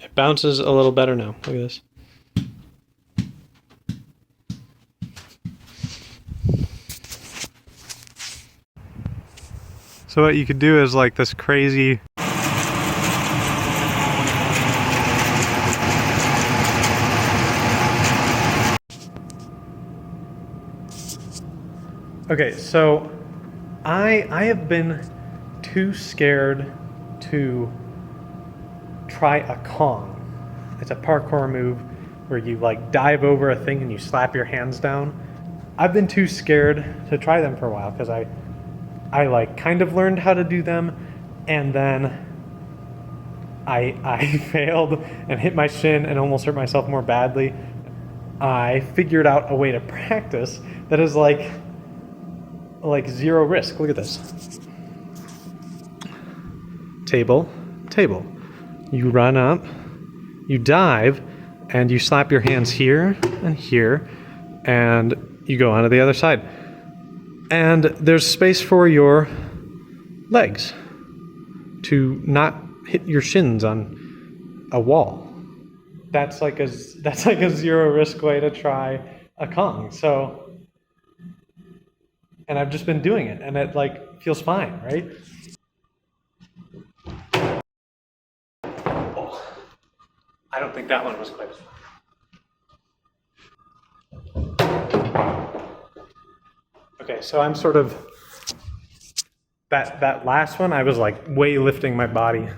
It bounces a little better now. Look at this. So what you could do is like this crazy... Okay, so I have been too scared to try a Kong. It's a parkour move where you like dive over a thing and you slap your hands down. I've been too scared to try them for a while because I like kind of learned how to do them, and then I failed and hit my shin and almost hurt myself more badly. I figured out a way to practice that is like zero risk. Look at this. Table, table. You run up, you dive, and you slap your hands here and here, and you go onto the other side. And there's space for your legs to not hit your shins on a wall. That's like a zero risk way to try a Kong. So, and I've just been doing it, and it like feels fine, right? Oh, I don't think that one was quite as fun. Okay, so I'm sort of that last one. I was like way lifting my body. I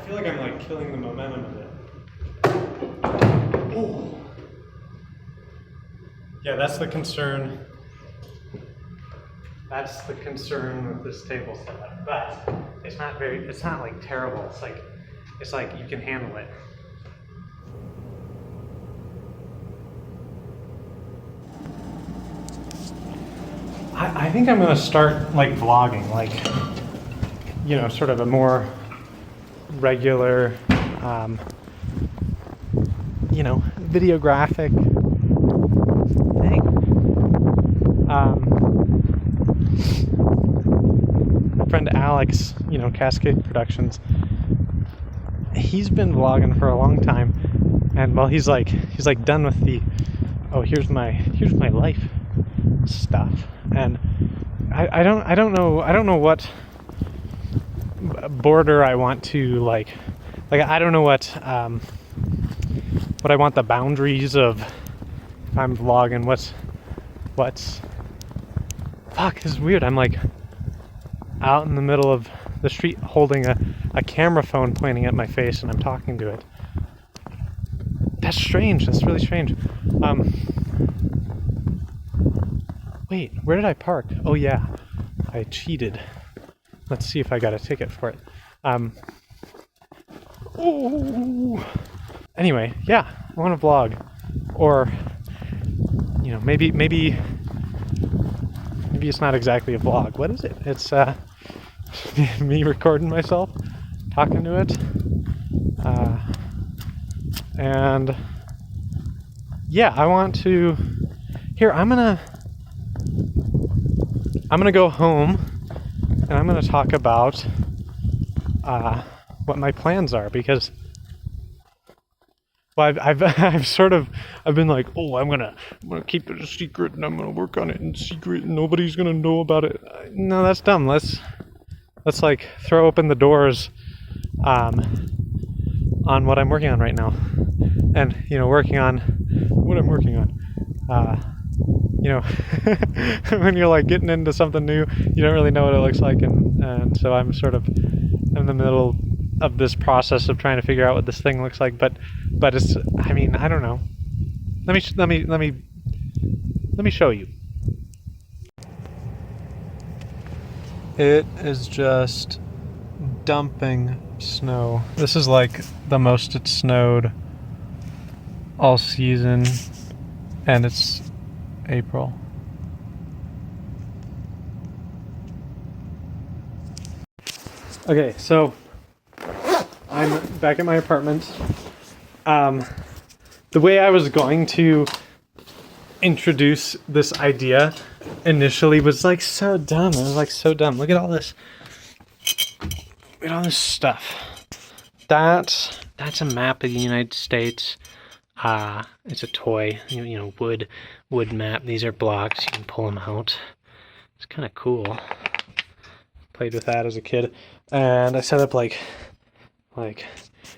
feel like I'm like killing the momentum of it. Ooh. Yeah, that's the concern. That's the concern with this table setup. But it's not like terrible. It's like you can handle it. I think I'm gonna start like vlogging, like, you know, sort of a more regular, you know, videographic thing. My friend Alex, you know, Cascade Productions, he's been vlogging for a long time, and well, he's like done with the, oh, here's my life stuff, and I don't know what border I want to like I don't know what I want the boundaries of if I'm vlogging. What's fuck, this is weird. I'm like out in the middle of the street holding a camera phone pointing at my face, and I'm talking to it. That's strange. That's really strange. Wait, where did I park? Oh yeah, I cheated. Let's see if I got a ticket for it. Oh. Anyway, yeah, I want to vlog, or you know, maybe it's not exactly a vlog. What is it? It's me recording myself, talking to it, and yeah, I want to. Here, I'm gonna go home, and I'm gonna talk about what my plans are, because well, I've been like, oh, I'm gonna keep it a secret, and I'm gonna work on it in secret, and nobody's gonna know about it. No, that's dumb. Let's like throw open the doors on what I'm working on right now, and you know, working on what I'm working on. You know, when you're like getting into something new, you don't really know what it looks like, and so I'm sort of in the middle of this process of trying to figure out what this thing looks like. But it's, I mean, I don't know. Let me show you. It is just dumping snow. This is like the most it's snowed all season, and it's April. Okay, so I'm back at my apartment. The way I was going to introduce this idea initially was like so dumb. It was like so dumb. Look at all this. Look at all this stuff. That's a map of the United States. It's a toy, you know, wood map. These are blocks. You can pull them out. It's kind of cool. Played with that as a kid, and I set up like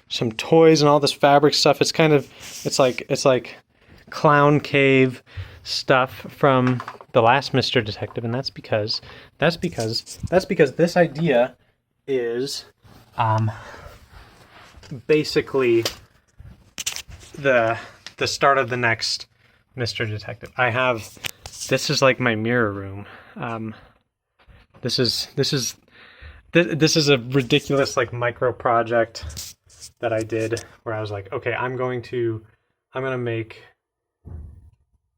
some toys and all this fabric stuff. It's like clown cave stuff from the last Mr. Detective, and that's because this idea is basically the start of the next Mr. Detective. This is like my mirror room. This is a ridiculous like micro project that I did where I was like, okay, I'm gonna make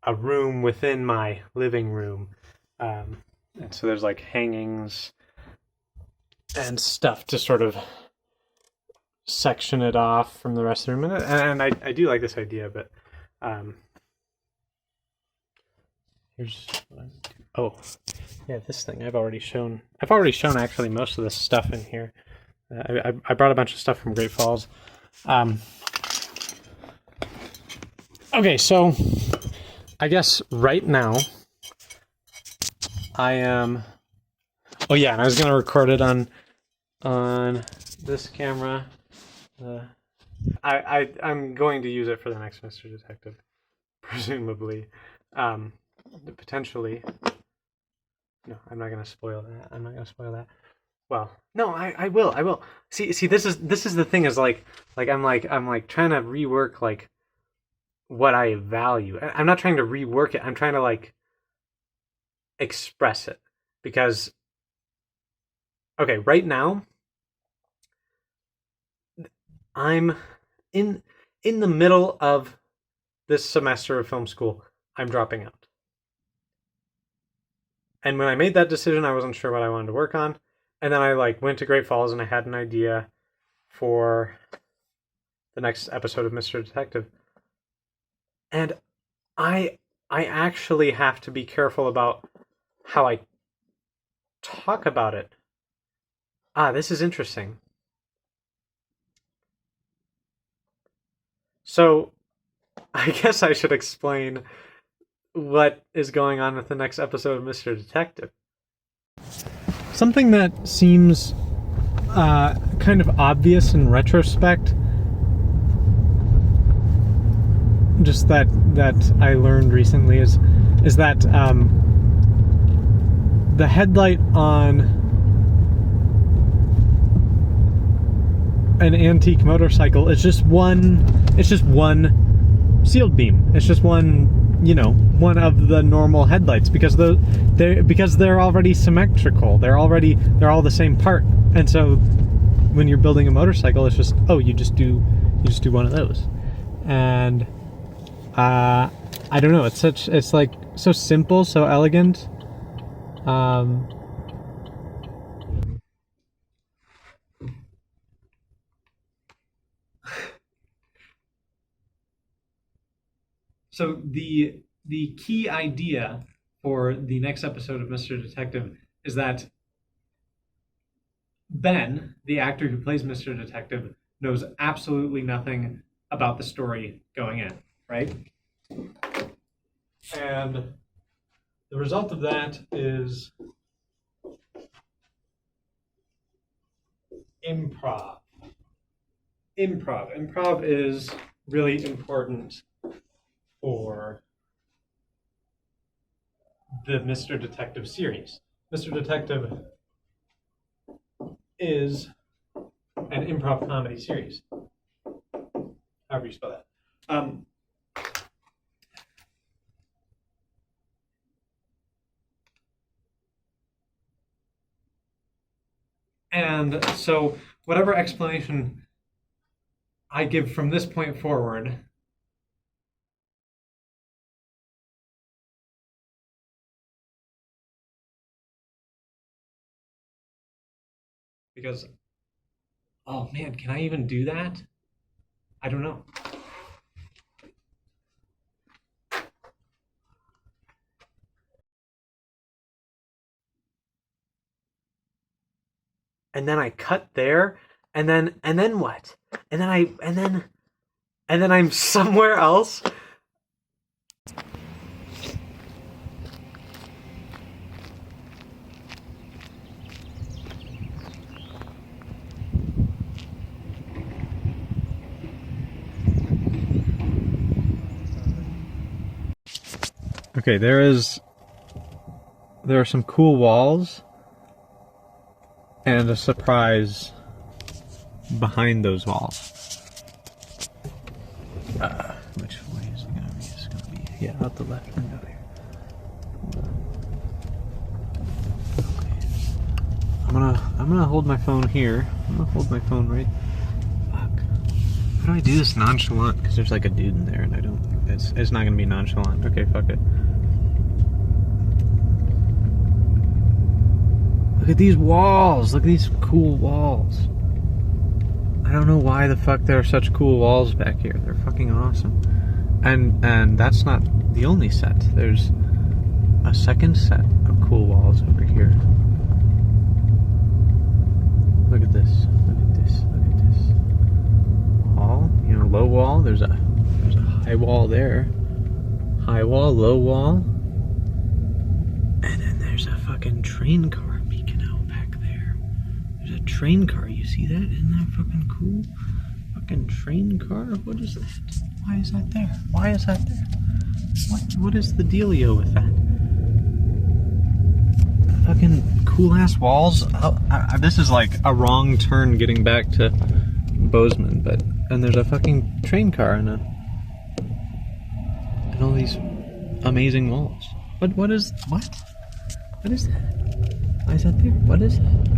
a room within my living room, and so there's like hangings and stuff to sort of section it off from the rest of the room, and I do like this idea, but here's yeah, this thing I've already shown actually most of this stuff in here. I brought a bunch of stuff from Great Falls. Okay, so I guess right now I am. Oh yeah, and I was gonna record it on this camera. I'm going to use it for the next Mr. Detective, presumably, potentially. No, I'm not gonna spoil that. Well, no, I will. See, this is the thing is like I'm trying to rework like what I value. I'm not trying to rework it. I'm trying to like express it because okay, right now I'm in the middle of this semester of film school. I'm dropping out. And when I made that decision, I wasn't sure what I wanted to work on. And then I like went to Great Falls and I had an idea for the next episode of Mr. Detective. And I actually have to be careful about how I talk about it. This is interesting. So I guess I should explain what is going on with the next episode of Mr. Detective. Something that seems kind of obvious in retrospect, just that I learned recently, is that the headlight on an antique motorcycle is just one sealed beam. It's just one of the normal headlights because they're already symmetrical. They're all the same part. And so when you're building a motorcycle, it's just you just do one of those. And I don't know, it's like so simple, so elegant. So the key idea for the next episode of Mr. Detective is that Ben, the actor who plays Mr. Detective, knows absolutely nothing about the story going in, right? And the result of that is improv. Improv is really important for the Mr. Detective series. Mr. Detective is an improv comedy series. However you spell that. And so whatever explanation I give from this point forward because oh man, can I even do that? I don't know. and then I cut there, and then what? And then I'm somewhere else. Okay, there are some cool walls and a surprise behind those walls. Which way is it gonna be? It's gonna be, yeah, out the left window here. I'm gonna hold my phone here. I'm gonna hold my phone right. Fuck. How do I do this nonchalant? Because there's like a dude in there, and I don't. It's not gonna be nonchalant. Okay, fuck it. Look at these walls. Look at these cool walls. I don't know why the fuck there are such cool walls back here. They're fucking awesome. And that's not the only set. There's a second set of cool walls over here. Look at this. Look at this. Look at this. Wall, you know, low wall. There's a high wall there. High wall, low wall. And then there's a fucking train car beacon out back there. There's a train car. You see that? Isn't that fucking cool? Fucking train car? What is that? Why is that there? Why is that there? What is the dealio with that? Fucking cool ass walls. This is like a wrong turn getting back to Bozeman, and there's a fucking train car and all these amazing walls. What is that? Why is that there? What is that?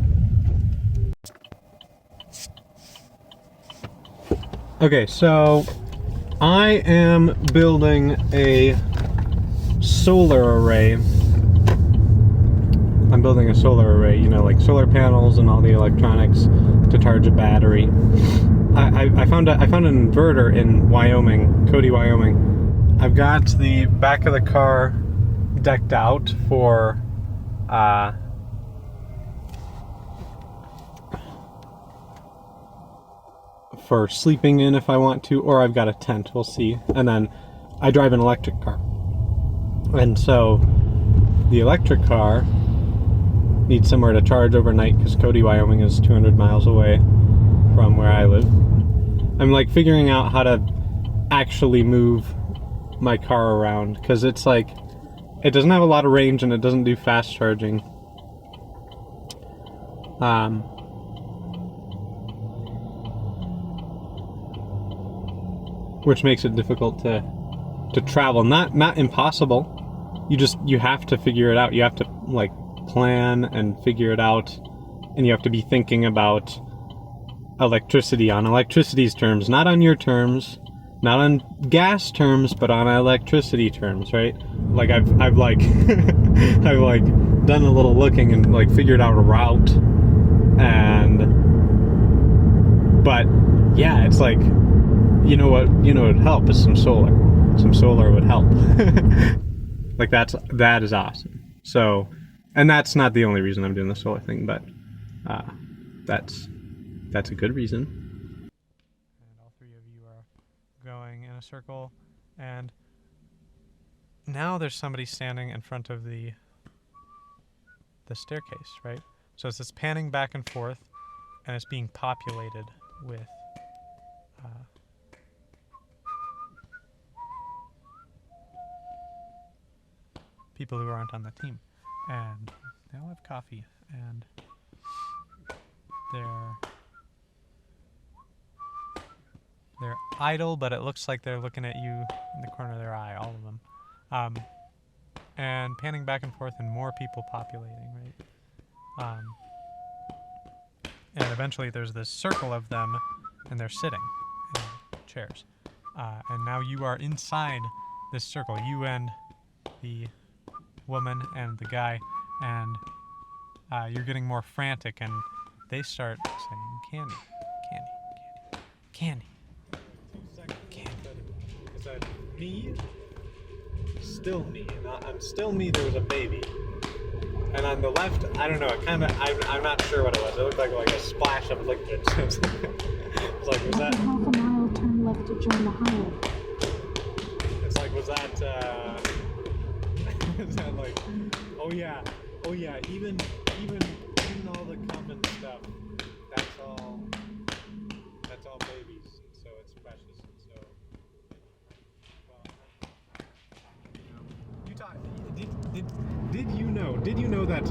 Okay, so I am building a solar array. I'm building a solar array, you know, like solar panels and all the electronics to charge a battery. I found an inverter in Wyoming, Cody, Wyoming. I've got the back of the car decked out for sleeping in if I want to, or I've got a tent, we'll see. And then I drive an electric car. And so the electric car needs somewhere to charge overnight because Cody, Wyoming is 200 miles away from where I live. I'm like figuring out how to actually move my car around because it's like, it doesn't have a lot of range and it doesn't do fast charging. Which makes it difficult to travel. Not impossible. You have to figure it out. You have to like plan and figure it out, and you have to be thinking about electricity on electricity's terms, not on your terms, not on gas terms, but on electricity terms, right? Like I've like I've like done a little looking and like figured out a route, but yeah, it's like, you know what would help is some solar. Some solar would help. Like that is awesome. So, and that's not the only reason I'm doing the solar thing, but that's a good reason. And all three of you are going in a circle, and now there's somebody standing in front of the staircase, right? So it's just panning back and forth, and it's being populated with people who aren't on the team, and they all have coffee, and they're idle, but it looks like they're looking at you in the corner of their eye, all of them, and panning back and forth, and more people populating, right? And eventually there's this circle of them, and they're sitting in chairs, and now you are inside this circle, you and the woman and the guy, and you're getting more frantic, and they start saying candy, candy, candy, candy, candy. Is that me? Still me. I'm still me. There was a baby. And on the left, I don't know, it kind of, I'm not sure what it was. It looked like a splash of liquid. It's like, was that? Half a mile, turn left to join the highway. It's like, was that, is that like, oh yeah, even all the common stuff, that's all babies, so it's precious, and so, well, Utah, did you know that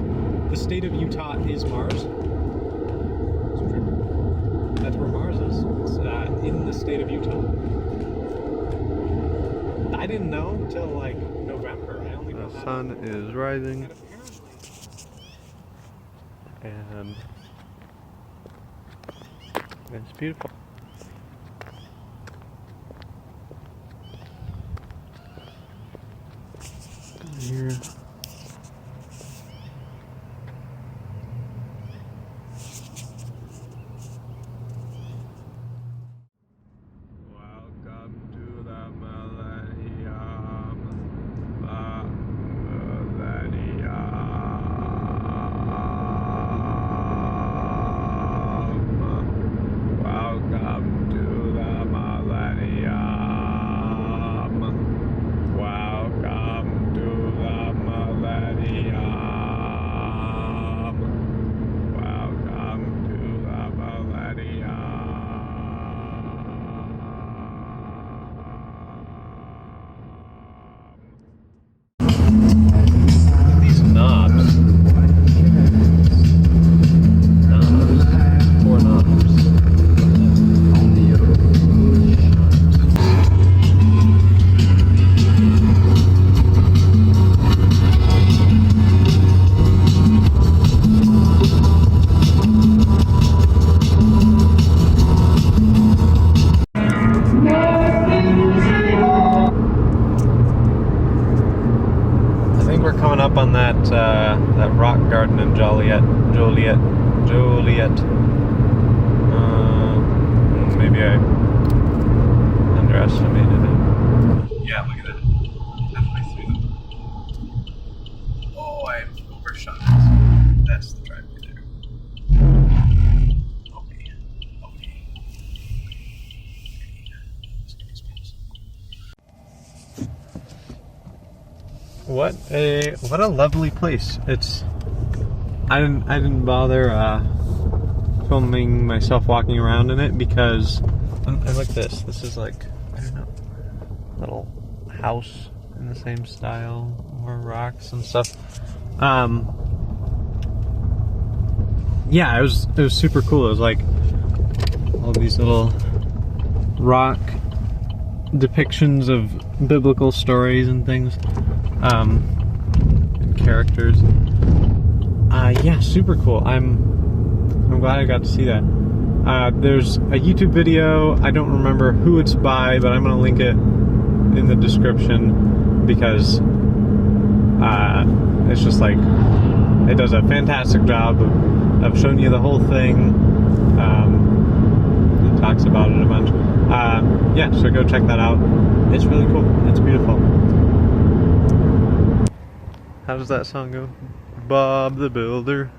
the state of Utah is Mars? It's true. That's where Mars is. It's in the state of Utah. I didn't know till like November. I only The sun is rising, and and it's beautiful. Here. Welcome to the millennium. Welcome to the millennium. Welcome to the millennium. Welcome to the millennium. These knobs. Four knobs. I think we're coming up on that rock garden in Joliet. Maybe I underestimated it. Yeah, look at that. Halfway through them. Oh, I overshot it. That's the driveway there. Okay. What a lovely place. I didn't bother filming myself walking around in it because and look at this. This is like, I don't know, little house in the same style, more rocks and stuff. Yeah, it was super cool. It was like all these little rock depictions of biblical stories and things. And characters. Yeah, super cool. I'm glad I got to see that. There's a YouTube video. I don't remember who it's by, but I'm gonna link it in the description because it's just like it does a fantastic job of showing you the whole thing. It talks about it a bunch. Yeah, so go check that out. It's really cool. It's beautiful. How does that song go? Bob the Builder.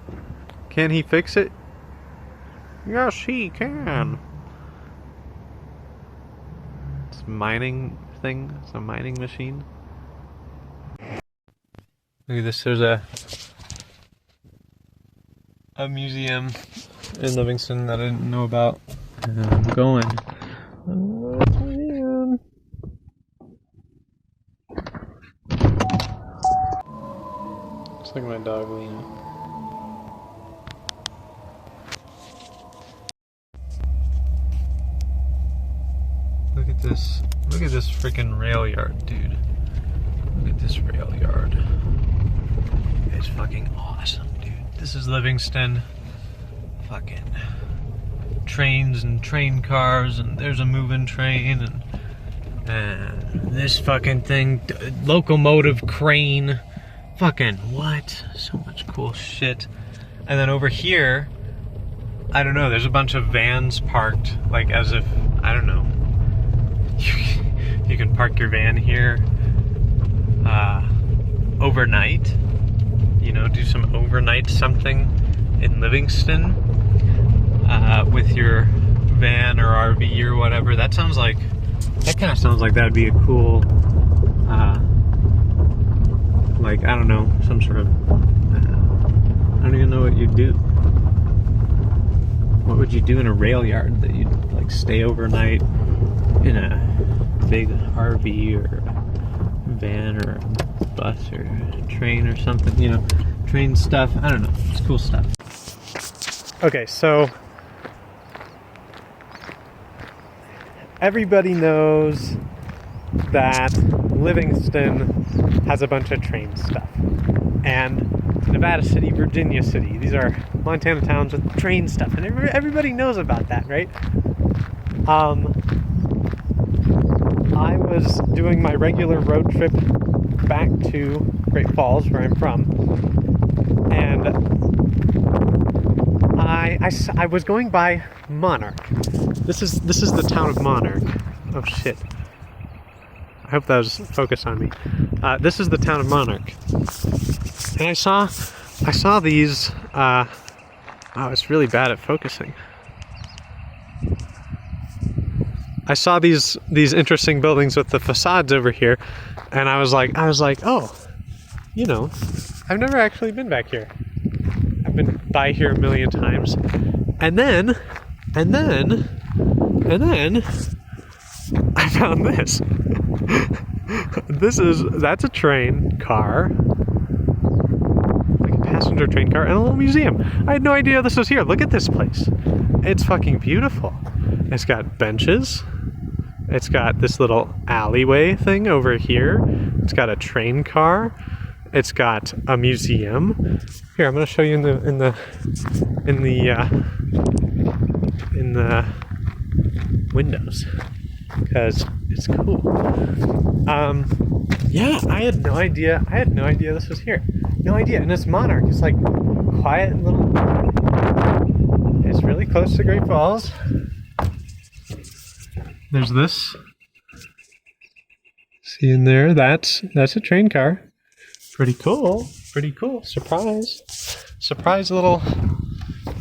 Can he fix it? Yes, he can. It's a mining thing. It's a mining machine. Look at this. There's a museum in Livingston that I didn't know about. And I'm going. Oh, man. Looks like my dog Lena. Look at this. Look at this freaking rail yard, dude. Look at this rail yard. It's fucking awesome, dude. This is Livingston. Fucking trains and train cars, and there's a moving train, and this fucking thing, locomotive crane. Fucking what? So much cool shit. And then over here, I don't know, there's a bunch of vans parked, like as if, I don't know, you can park your van here overnight. you know, do some overnight something in Livingston with your van or RV or whatever. That kind of sounds like that would be a cool, like, I don't know, some sort of, I don't even know what you'd do. What would you do in a rail yard that you'd like stay overnight in a big RV or van or bus or train or something, you know, train stuff. I don't know. It's cool stuff. Okay, so everybody knows that Livingston has a bunch of train stuff. And Nevada City, Virginia City, these are Montana towns with train stuff. And everybody knows about that, right? I was doing my regular road trip back to Great Falls, where I'm from, and I was going by Monarch. This is the town of Monarch. Oh shit! I hope that was focused on me. This is the town of Monarch, and I saw these. Oh, it's really bad at focusing. I saw these interesting buildings with the facades over here, and I was like, oh, you know, I've never actually been back here. I've been by here a million times, and then I found this. That's a train car, like a passenger train car, and a little museum. I had no idea this was here. Look at this place. It's fucking beautiful. It's got benches. It's got this little alleyway thing over here. It's got a train car. It's got a museum. Here, I'm gonna show you in the windows, because it's cool. Yeah, I had no idea this was here. No idea. And it's Monarch. It's like quiet little. It's really close to Great Falls. There's this. See in there? That's a train car. Pretty cool. Pretty cool. Surprise little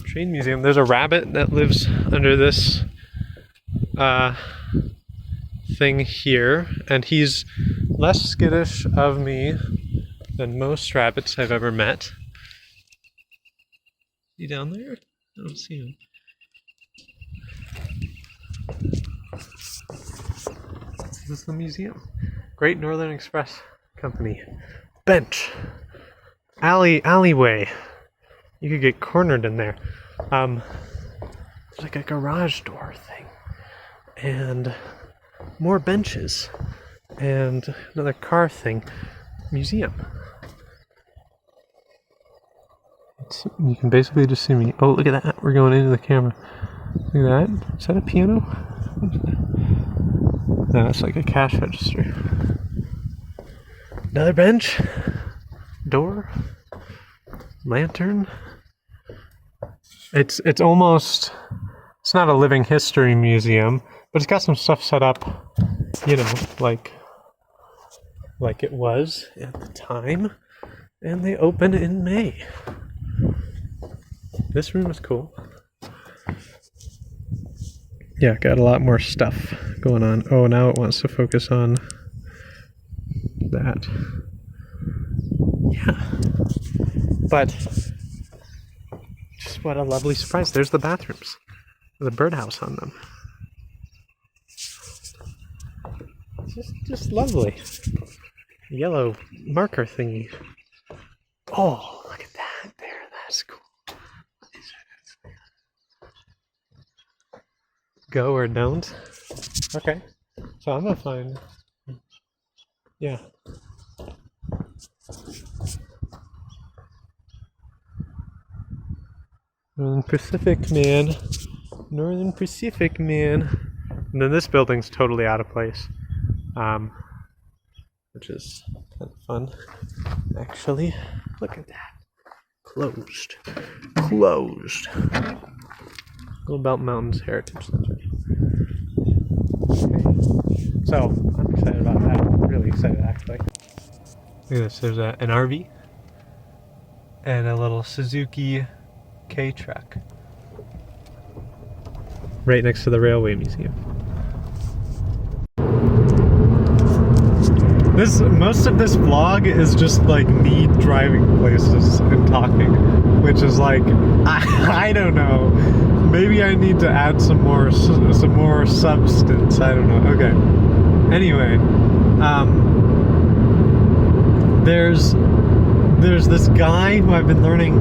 train museum. There's a rabbit that lives under this thing here, and he's less skittish of me than most rabbits I've ever met. He down there? I don't see him. This is the museum. Great Northern Express Company. Bench. Alleyway. You could get cornered in there. There's like a garage door thing. And more benches. And another car thing. Museum. You can basically just see me. Oh, look at that. We're going into the camera. Look at that. Is that a piano? No, it's like a cash register. Another bench. Door. Lantern. It's almost, it's not a living history museum, but it's got some stuff set up, you know, like it was at the time, and they open in May. This room is cool. Yeah, got a lot more stuff going on. Oh, now it wants to focus on that. Yeah. But just what a lovely surprise. There's the bathrooms with a birdhouse on them. Just lovely. Yellow marker thingy. Oh, look at that there. That's cool. Go or don't? Okay. So I'm gonna find. Yeah. Northern Pacific Man. Northern Pacific Man. And then this building's totally out of place. Which is kind of fun. Actually. Look at that. Closed. Belt Mountains Heritage Center. Okay. So, I'm excited about that. Really excited, actually. Look at this. There's an RV. and a little Suzuki K-Truck. Right next to the Railway Museum. Most of this vlog is just like me driving places and talking, which is like, I don't know. Maybe I need to add some more substance. I don't know. Okay. Anyway, there's this guy who I've been learning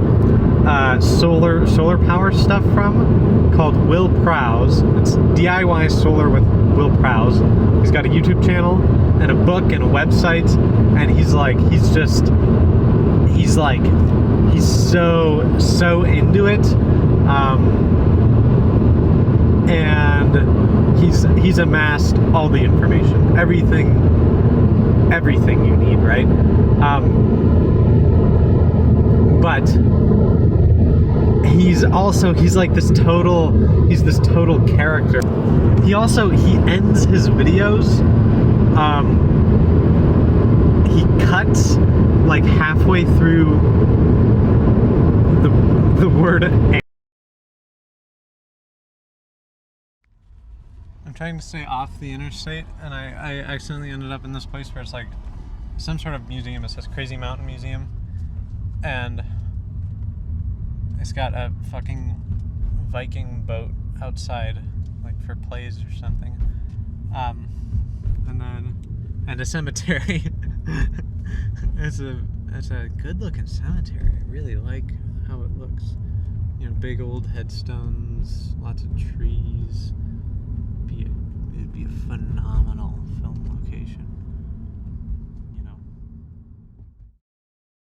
solar power stuff from, called Will Prowse. It's DIY solar with Will Prowse. He's got a YouTube channel and a book and a website, and he's so into it, and he's amassed all the information, everything you need, right? But he's this total character. He ends his videos, he cuts like halfway through the word. I'm trying to stay off the interstate, and I accidentally ended up in this place where it's like some sort of museum. It says Crazy Mountain Museum, and it's got a fucking Viking boat outside, like for plays or something, and a cemetery. It's a good looking cemetery. I really like how it looks. You know, big old headstones, lots of trees. It'd be a phenomenal